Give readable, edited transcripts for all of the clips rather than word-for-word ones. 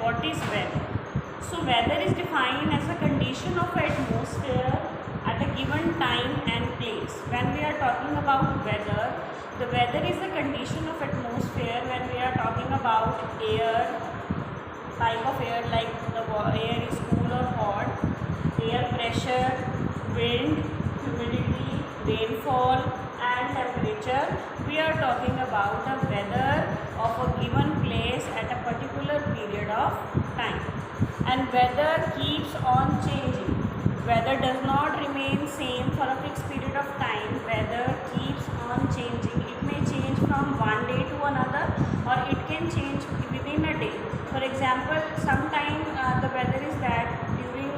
what is weather? So weather is defined as a condition of atmosphere at a given time and place. When we are talking about weather, the weather is a condition of atmosphere when we are talking about air, type of air like the air is cool or hot, air pressure, wind, humidity, rainfall and temperature. We are talking about the weather of a given place at a particular period of time. And weather keeps on changing. Weather does not remain same for a fixed period of time. Weather keeps on changing. It may change from one day to another, or it can change within a day. For example, sometime the weather is that during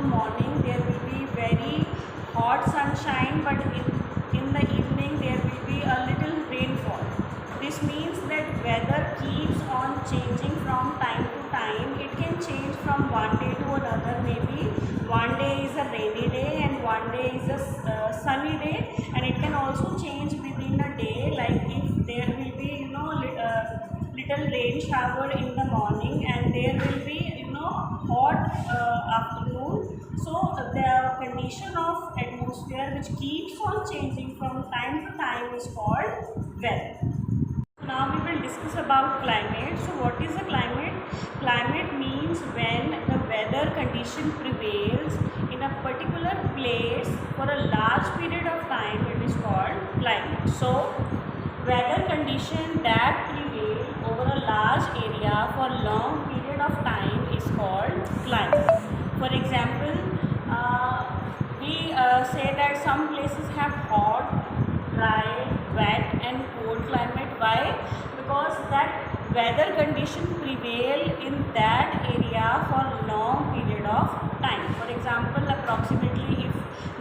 morning there will be very hot sunshine, but in the evening there will be a little rainfall. This means that weather keeps on changing from time to time. It can change from one day to another. Maybe one day is a rainy day and one day is a sunny day, and it can also change within a day. Like if there will be little rain shower in the morning and there will be hot afternoon. So the condition of atmosphere which keeps on changing from time to time is called weather. Now we will discuss about climate. So what is a climate? Climate means when the weather condition prevails in a particular place for a large period of time, it is called climate. So weather condition that prevail over a large area for long period of time is called climate. For example, we say that some places have hot, dry, wet and cold climate. Why? Because that weather condition prevail in that area for long period of time. For example, approximately if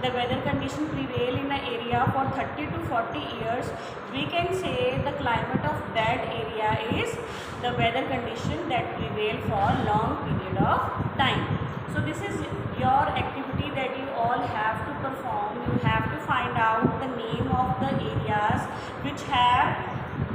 the weather condition prevail in an area for 30 to 40 years, we can say the climate of that area is the weather condition that prevail for long period of time. So this is your activity that you all have to perform. You have to find out the name of the areas which have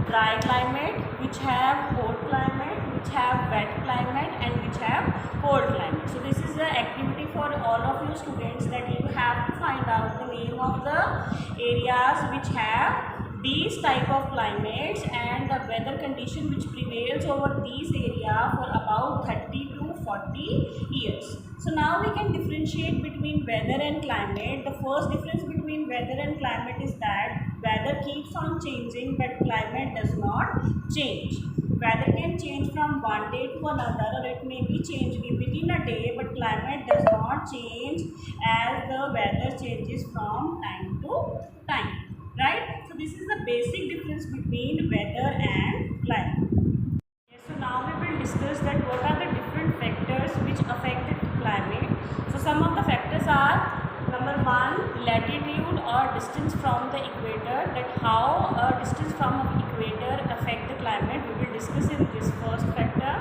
dry climate, which have hot climate, which have wet climate and which have cold climate. So this is the activity for all of you students, that you have to find out the name of the areas which have these type of climates and the weather condition which prevails over these area for about 30 to 40 years. So now we can differentiate between weather and climate. The first difference between weather and climate is that weather keeps on changing but climate does not change. Weather can change from one day to another, or it may be changed within a day, but climate does not change as the weather changes from time to time. Right? So this is the basic difference between weather and climate. Yes, so now we will discuss that what are the different factors which affect the climate. So some of the factors are: number one, latitude or distance from the equator, that how distance from equator affect the climate. We will discuss in this first factor.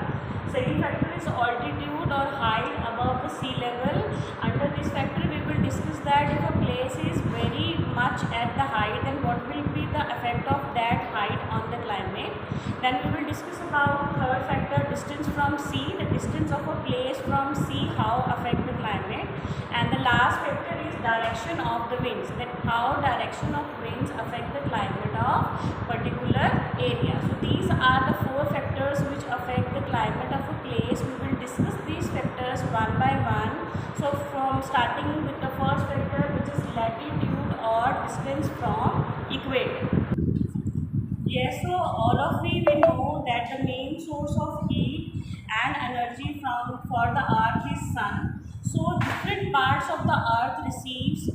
Second factor is altitude or height above the sea level. Under this factor we will discuss that if a place is very much at the height, then what will be the effect of that height on the climate. Then we will discuss about third factor, distance from sea, the distance of a place from sea, how affect the climate. And the last factor is direction of the winds, that how direction of winds affect the climate of particular area. So these are the four factors which affect the climate of a place. We will discuss these factors one by one. So from starting with the first factor, which is latitude or distance from equator. Yes, so all of we know that the main source of heat and energy for the earth is sun. So different parts of the earth receives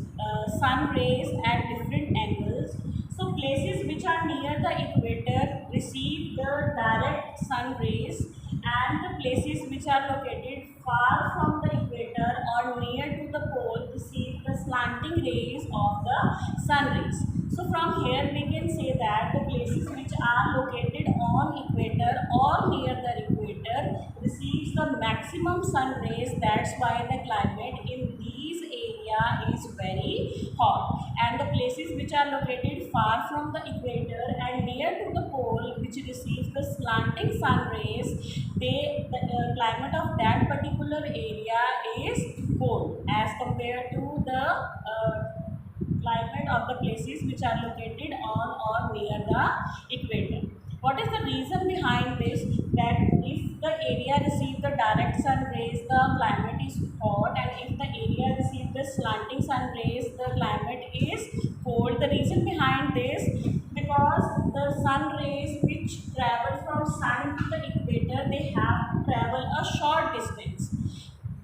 sun rays at different angles. So places which are near the equator receive the direct sun rays, and the places which are located far from the equator or near to the pole receive the slanting rays of the sun rays. So from here we can say that the places which are located on equator or near the equator receives the maximum sun rays. That's why the climate in these area is very hot. And the places which are located far from the equator and near to the pole which receives the slanting sun rays, the climate of that particular area is cold as compared to the climate of the places which are located on or near the equator. What is the reason behind this? That if the area receives the direct sun rays, the climate is hot, and if the area receives the slanting sun rays, the climate is cold. The reason behind this, because the sun rays which travel from sun to the equator, they have to travel a short distance.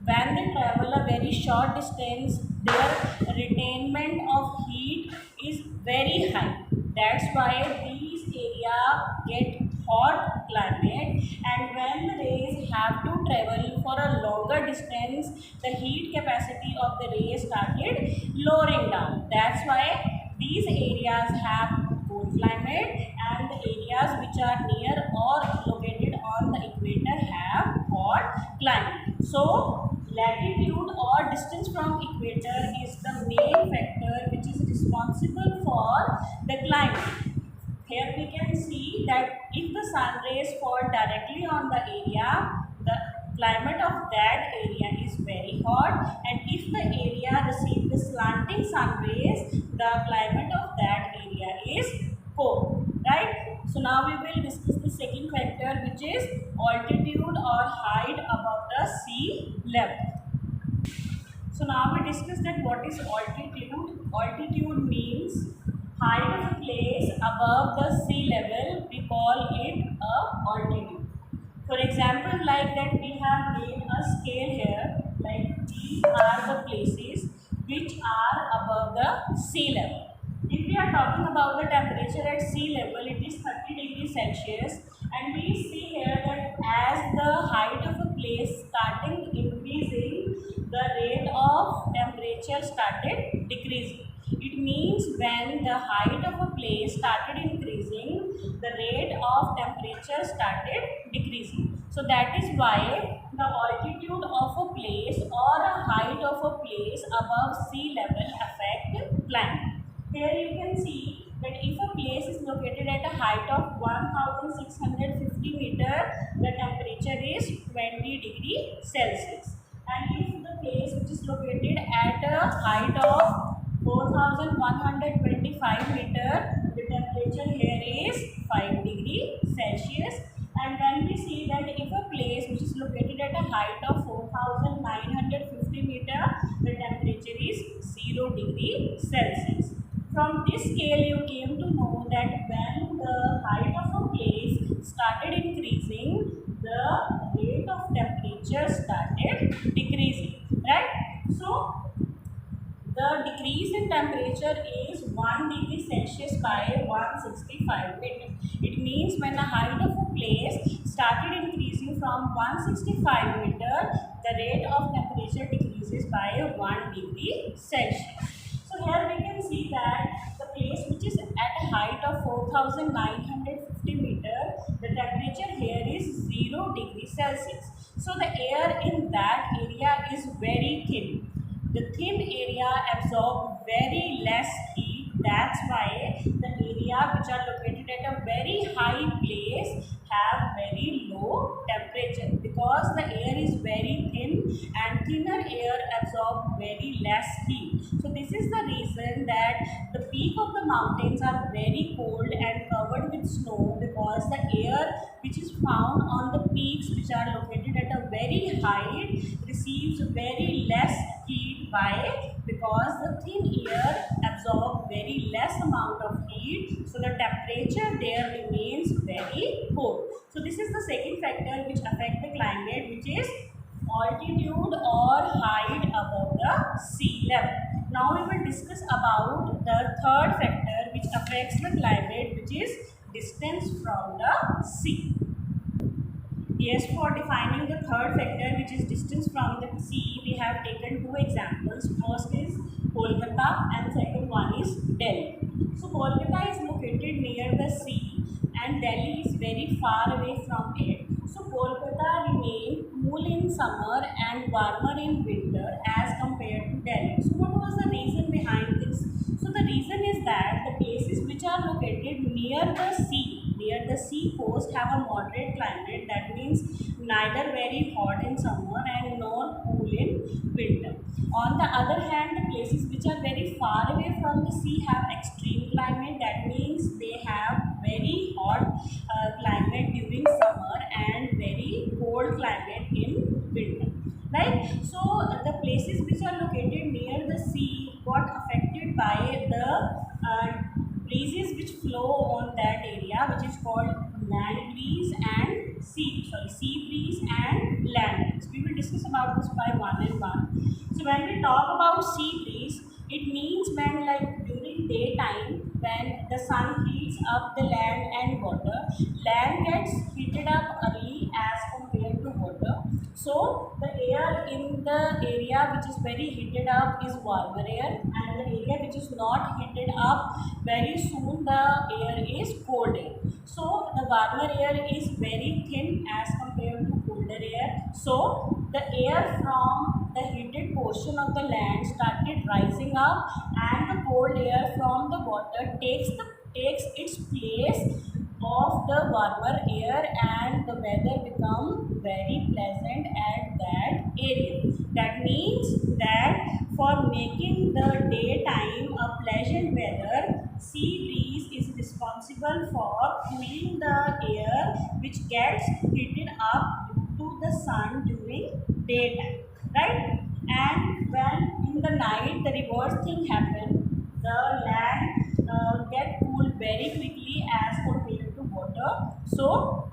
When they travel a very short distance, their retainment of heat is very high. That's why these areas get hot climate, and when the rays have to travel for a longer distance, the heat capacity of the rays started lowering down. That's why these areas have cold climate, and the areas which are near or located on the equator have hot climate. So latitude or distance from equator is the main factor which is responsible for the climate. Here we can see that if the sun rays fall directly on the area, the climate of that area is very hot, and if the area receives the slanting sun rays, the climate of that area is cold, right? So now we will discuss the second factor, which is altitude or height above the sea level. So now we discuss that what is altitude. Altitude means height of a place above the sea level. We call it a altitude. For example, like that we have made a scale here, like these are the places which are above the sea level. If we are talking about the temperature at sea level, it is 30 degrees Celsius, and we see here that as the height of a place starting increasing, the rate of temperature started decreasing. It means when the height of a place started increasing, the rate of temperature started decreasing. So that is why the altitude of a place or a height of a place above sea level affect climate. Here you can see that if a place is located at a height of 1650 meter, the temperature is 20 degrees Celsius. And if the place which is located at a height of 4125 meter, the temperature here is 5 degrees Celsius. And when we see that if a place which is located at a height of 4950 meter, the temperature is 0 degrees Celsius. From this scale you came to know that when the height of a place started increasing, the rate of temperature started decreasing, right? So the decrease in temperature is 1 degree Celsius by 165 meter. It means when the height of a place started increasing from 165 meter, the rate of temperature decreases by 1 degree Celsius. So here we can see that the place which is at a height of 4950 meter, the temperature here is 0 degrees Celsius. So the air in that area is very thin. The thin area absorbs very less heat. That's why the area which are located at a very high place have very low temperature, because the air is very thin and thinner air absorb very less heat. So this is the reason that the peak of the mountains are very cold and covered with snow, because the air which is found on the peaks which are located at a very height receives very less heat. Why? Because the thin air absorbs very less amount of heat, so the temperature there remains very cold. So this is the second factor which affect the climate, which is altitude or height above the sea level. Now we will discuss about the third factor which affects the climate, which is distance from the sea. Yes, for defining the third factor, which is distance from the sea, we have taken two examples. First is Kolkata and second one is Delhi. So Kolkata is located near the sea and Delhi is very far away from it. So Kolkata remains cool in summer and warmer in winter as compared to Delhi. So what was the reason behind this? So the reason is that the places which are located near the sea coast have a moderate climate. That means neither very hot in summer and nor cool in winter. On the other hand, the places which are very far away from the sea have extreme climate. That means they have very hot climate during summer and very cold climate in winter. Right? So the places which are located near the sea got affected by the breezes which flow on that area, which is called land breeze and sea breeze and land breeze. We will discuss about this by one and one. So when we talk about sea breeze, it means when like during daytime when the sun heats up the land and water, land gets heated up early as compared to water. So the air in the area which is very heated up is warmer air, and the area which is not heated up very soon the air is cold air. So the warmer air is very thin as compared to colder air. So the air from the heated portion of the land started rising up, and the cold air from the water takes its place of the warmer air, and the weather become very pleasant at that area. That means that for making the daytime a pleasant weather, sea breeze is responsible for cooling the air which gets heated up to the sun during daytime, right? And when in the night the reverse thing happen, the land get cooled very quickly as compared to water. So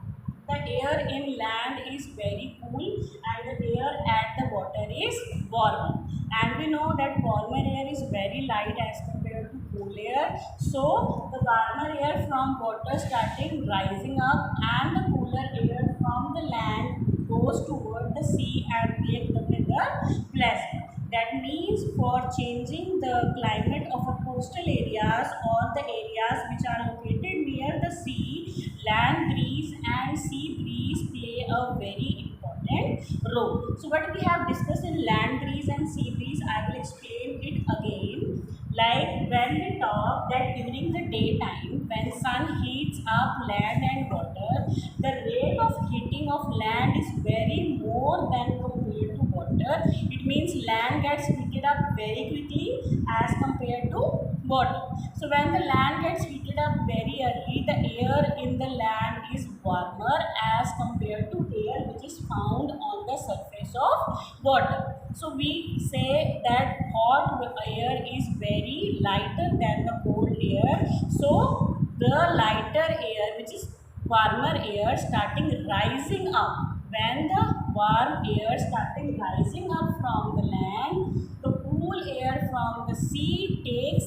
the air in land is very cool and the air at the water is warmer. And we know that warmer air is very light as compared to cool air. So the warmer air from water starting rising up, and the cooler air from the land goes toward the sea and make the weather pleasant. That means for changing the climate of a coastal areas or the areas which are located near the sea, land breeze and sea breeze play a very important role. So what we have discussed in land breeze and sea breeze, I will explain it again. Like when we talk that during the daytime when sun heats up land and water, the rate of heating of land is very more than compared to water. It means land gets heated up very quickly as compared to water. So when the land gets heated up very early, the air in the land is warmer as compared to air which is found on the surface of water. So we say that hot air is very lighter than the cold air. So the lighter air, which is warmer air, starting rising up. When the warm air starting rising up from the land, the cool air from the sea takes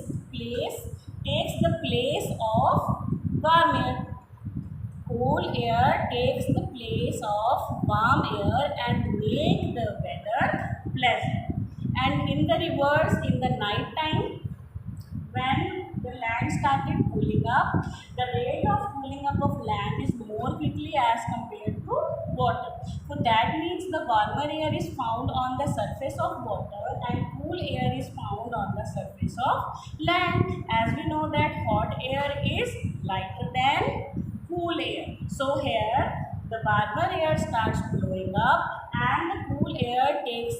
the place of warm air. Cool air takes the place of warm air and make the weather pleasant. And in the reverse, in the night time, when the land started cooling up, the rate of cooling up of land is more quickly as compared to water. So that means the warmer air is found on the surface of water and cool air is found on the surface of land. As we know that hot air is lighter than cool air. So here the warmer air starts blowing up and the cool air takes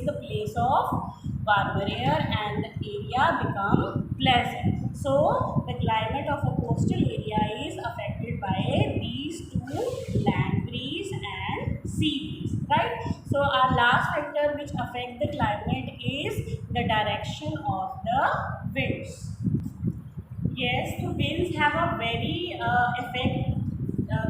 the place of warmer air and the area become pleasant. So the climate of a coastal area is affected by these two, land breeze and sea breeze, right? So our last factor which affect the climate is the direction of the winds. Yes, the winds have a very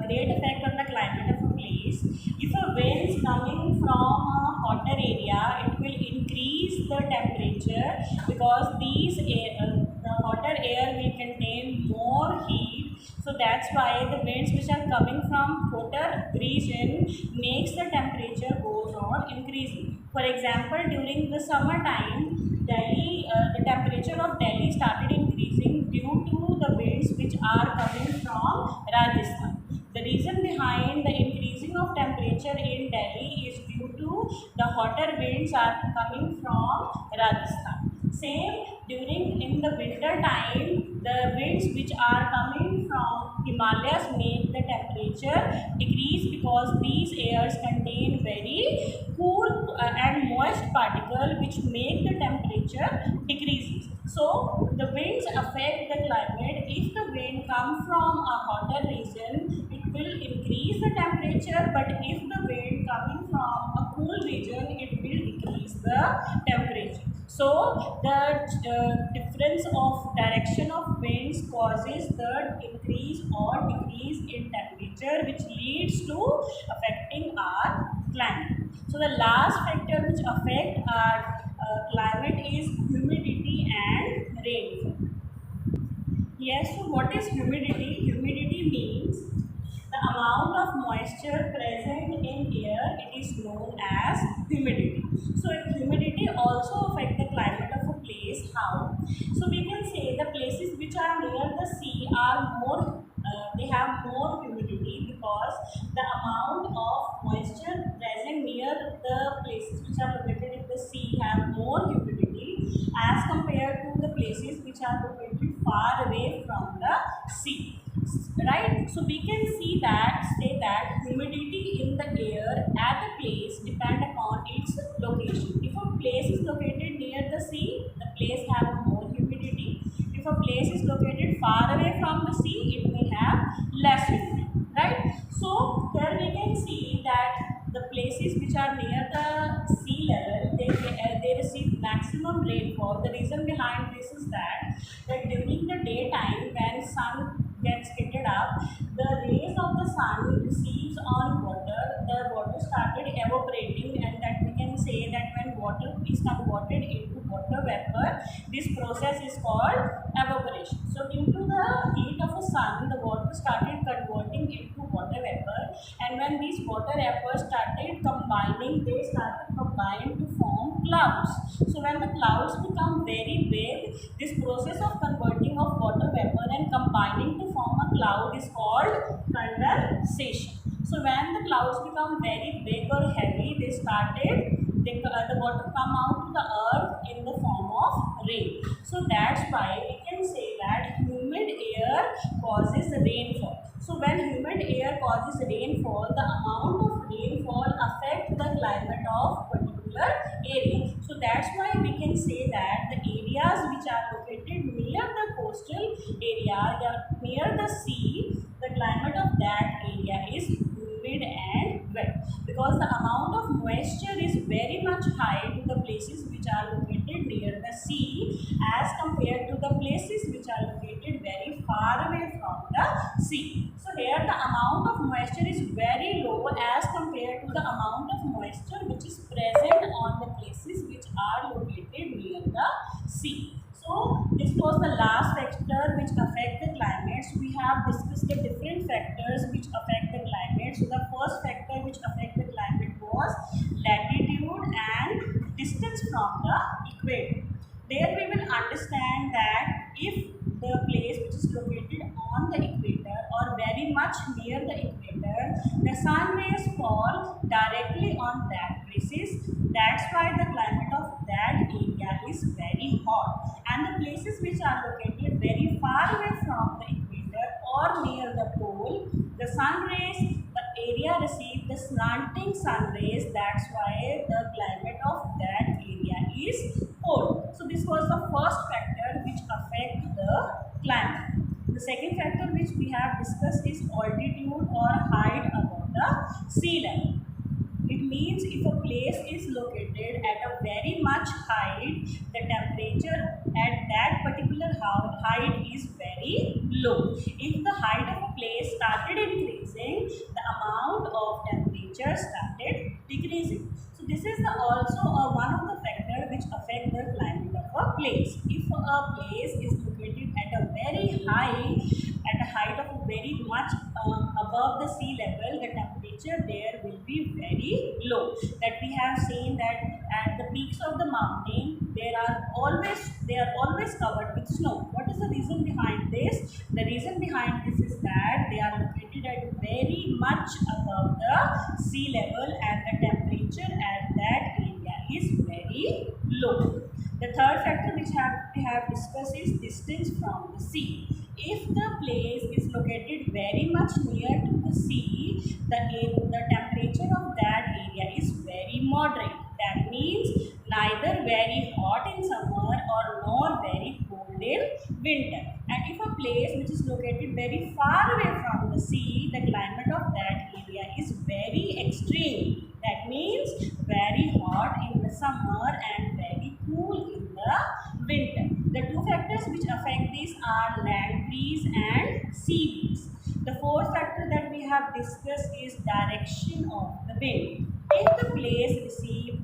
great effect on the climate of a place. If a wind is coming from a hotter area, it will increase the temperature because the hotter air will contain more heat. So that's why the winds which are coming from hotter region makes the temperature goes on increasing. For example, during the summertime, the temperature of Delhi started increasing due to the winds which are coming from Rajasthan. The reason behind the increasing of temperature in Delhi is due to the hotter winds are coming from Rajasthan. Same in the winter time, the winds which are coming from Himalayas make the temperature decrease because these airs contain very cool and moist particle which make the temperature decreases. So the winds affect the climate. If the wind comes from a hotter region, it will increase the temperature, but if the wind coming from a cool region, it will decrease the temperature. So the difference of direction of winds causes the increase or decrease in temperature, which leads to affecting our climate. So the last factor which affect our climate is humidity and rainfall. Yes, so what is humidity? Humidity means the amount of moisture present in air. It is known as humidity. So humidity also affect the climate of a place. How? So we can say the places which are near the sea are more, they have more humidity because the amount of moisture present near the places which are located in the sea have more humidity as compared to the places which are located far away from the sea. Right? So we can say that humidity in the air at a place depend upon its location. If a place is located near the sea, the place have more humidity. If a place is located far away from the sea, it may have less humidity. Right? So here we can see that the places which are near the sea level, they receive maximum rainfall. The reason behind this is that during the daytime when sun gets heated up, the rays of the sun receives on water, the water started evaporating, and that we can say that when water is converted into water vapor, this process is called evaporation. So due to the heat of the sun, the water started converting into water vapor, and when these water vapors started combining, they started combining to form clouds. So when the clouds become very big, this process of converting of water vapor and combining to form a cloud is called condensation. So when the clouds become very big or heavy, the water come out to the earth in the form of rain. So that's why we can say that humid air causes rainfall. So when humid air causes rainfall, the amount of rainfall affects the climate of particular area. So that's why we can say that the areas which are located near the coastal area, near the sea, the climate of that area is humid and wet, because the amount of moisture is very much high to the places which are located near the sea as compared to the places which are located very far away from the sea. So here the amount of moisture is very low as compared to the amount of moisture which is present on the places which are located near the sea. So this was the last factor which affect the climate. So we have discussed the different factors which affect the climate. So the first factor which affect the climate was latitude and distance from the equator. There we will understand that if the place which is located on the equator or very much near the equator, the sun rays fall directly on that places. That's why the climate of that area is very hot. And the places which are located very far away from the equator or near the pole, the sun rays, the area receive the slanting sun rays. That's why the climate of that area is cold. So this was the first factor which affect the climate. The second factor which we have discussed is altitude or height above the sea level. It means if a place is located at a very much height, the temperature at that particular height is very low. If the height of a place started increasing, the amount of temperature started decreasing. So this is also one of the factors which affect the climate of a place. If a place is located at a very high, at a height of very much above the sea level, the temperature there will be very low. That we have seen that at the peaks of the mountain, they are always covered with snow. What is the reason behind this? The reason behind this is that they are located at very much above the sea level, and the temperature at that area is very low. The third factor which we have discussed is distance from the sea. If the place is located very much near to the sea, the temperature of that area is very moderate. That means neither very hot in summer or nor very cold in winter. And if a place which is located very far away from the sea, the climate of that area is very extreme. That means very hot in the summer and very cool in the winter. The two factors which affect this are land breeze and sea breeze. The fourth factor that we have discussed is direction of the wind. If the place receive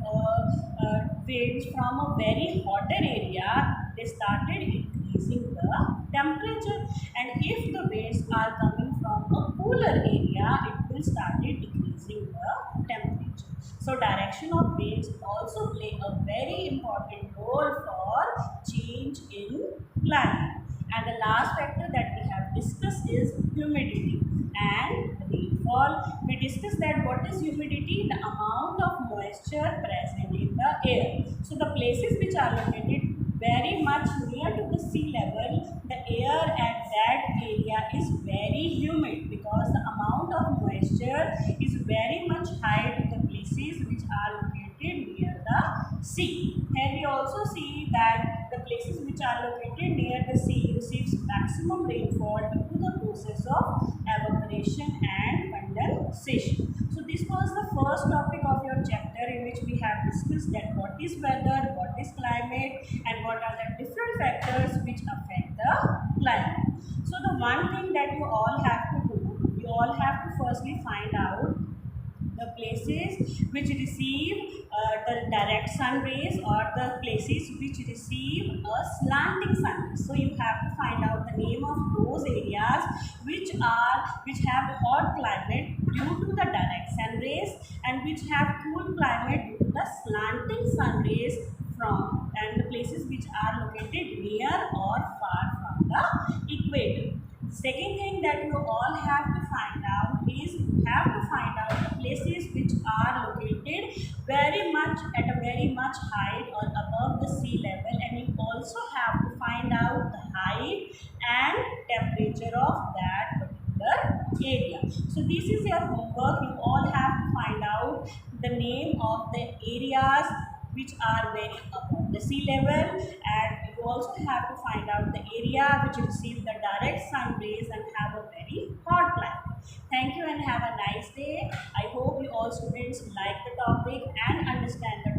winds from a very hotter area, they started increasing the temperature, and if the winds are coming from a cooler area, it will started decreasing the temperature. So direction of winds also play a very important role for change in climate. And the last factor that we have discussed is humidity and rainfall. We discussed that what is humidity? The amount of moisture present in the air. So the places which are located very much near to the sea level, the air at that area is very humid because the amount of moisture is very much high to the places which are located near the sea. Here we also see that the places which are located near the sea receives maximum rainfall due to the process of evaporation and condensation. So this was the first topic of your chapter, in which we have discussed that what is weather, what is climate, and what are the different factors which affect the climate. So the one thing that you all have to do, you all have to firstly find out the places which receive the direct sun rays, or the places which receive a slanting sun rays. So you have to find out the name of those areas which have hot climate due to the direct sun rays, and which have cool climate due to the slanting sun rays from, and the places which are located near or far from the equator. Second thing that you all have to find out is, you have to find out the places which are located very much at a very much height or above the sea level, and you also have to find out the height and temperature of that particular area. So this is your homework. You all have to find out the name of the areas which are very above the sea level, and you also have to find out the area which receive the direct sun rays and have a very hot climate. Thank you and have a nice day. I hope you all students like the topic and understand the